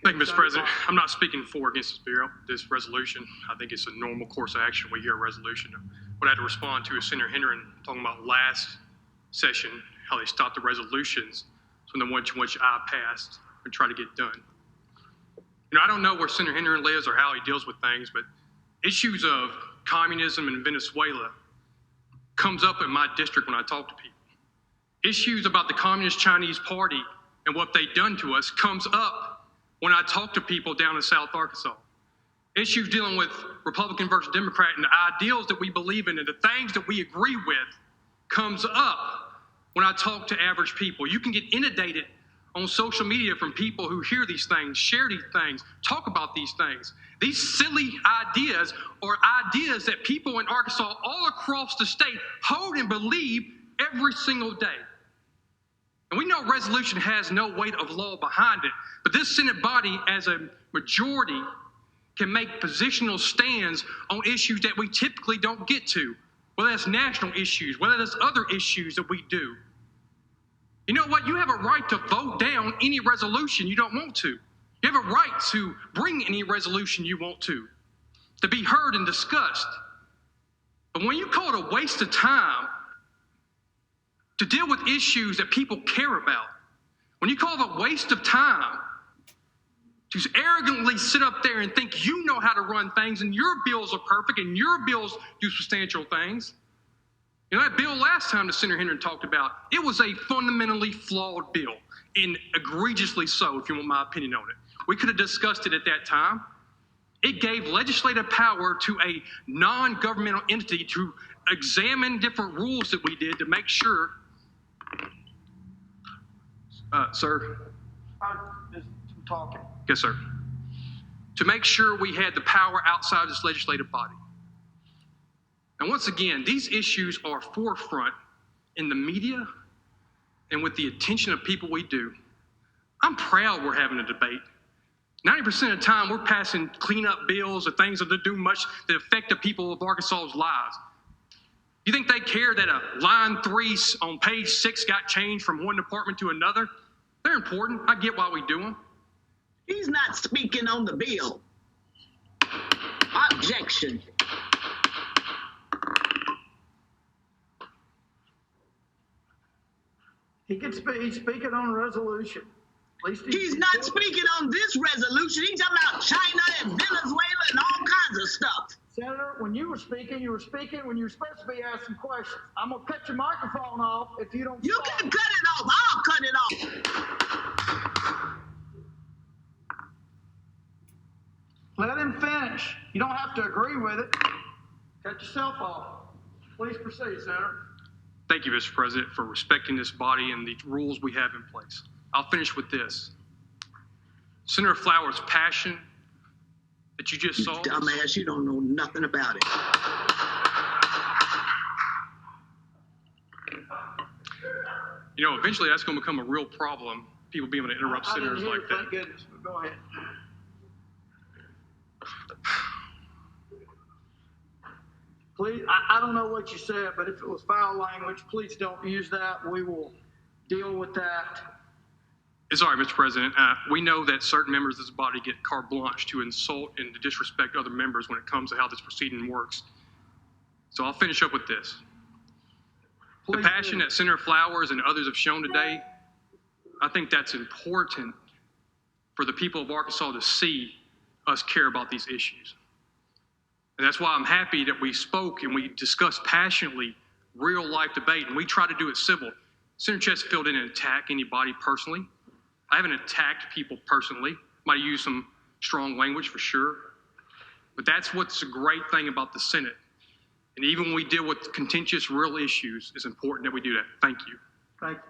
Thank you, Mr. President. I'm not speaking for or against this resolution. I think it's a normal course of action. We hear a resolution. What I had to respond to is Senator Henry talking about last session, how they stopped the resolutions from the ones which I passed and try to get done. You know, I don't know where Senator Henry lives or how he deals with things, but issues of communism in Venezuela comes up in my district when I talk to people. Issues about the Communist Chinese Party and what they've done to us comes up when I talk to people down in South Arkansas. Issues dealing with Republican versus Democrat and the ideals that we believe in and the things that we agree with comes up when I talk to average people. You can get inundated on social media from people who hear these things, share these things, talk about these things. These silly ideas are ideas that people in Arkansas all across the state hold and believe every single day. And we know resolution has no weight of law behind it, but this Senate body as a majority can make positional stands on issues that we typically don't get to, whether that's national issues, whether that's other issues that we do. You know what? You have a right to vote down any resolution you don't want to. You have a right to bring any resolution you want to be heard and discussed. But when you call it a waste of time to deal with issues that people care about, when you call it a waste of time to arrogantly sit up there and think you know how to run things and your bills are perfect and your bills do substantial things. You know, that bill last time that Senator Henry talked about, it was a fundamentally flawed bill, and egregiously so, if you want my opinion on it. We could have discussed it at that time. It gave legislative power to a non-governmental entity to examine different rules that we did to make sure. Sir? I'm just talking. Yes, sir. To make sure we had the power outside this legislative body. And once again, these issues are forefront in the media and with the attention of people we do. I'm proud we're having a debate. 90% of the time, we're passing cleanup bills or things that do much that affect the people of Arkansas's lives. You think they care that a line 3 on page 6 got changed from one department to another? They're important. I get why we do them. He's not speaking on the bill. Objection. He's speaking on a resolution. At least He's not speaking on this resolution. He's talking about China and Venezuela and all kinds of stuff. Senator, when you were speaking when you were supposed to be asking questions. I'm going to cut your microphone off if you don't You stop. can cut it off. I'll cut it off. Let him finish. You don't have to agree with it. Cut yourself off. Please proceed, Senator. Thank you, Mr. President, for respecting this body and the rules we have in place. I'll finish with this. Senator Flowers' passion that you just You saw. dumbass, you don't know nothing about it. You know, eventually that's going to become a real problem, people being able to interrupt senators like that. Thank goodness, but go ahead. Please, I don't know what you said, but if it was foul language, please don't use that. We will deal with that. It's all right, Mr. President. We know that certain members of this body get carte blanche to insult and to disrespect other members when it comes to how this proceeding works. So I'll finish up with this. Please The passion do. that Senator Flowers and others have shown today, I think that's important for the people of Arkansas to see us care about these issues. And that's why I'm happy that we spoke and we discussed passionately real life debate, and we try to do it civil. Senator Chesterfield didn't attack anybody personally. I haven't attacked people personally. Might have used some strong language for sure. But that's what's a great thing about the Senate. And even when we deal with contentious real issues, it's important that we do that. Thank you. Thank you.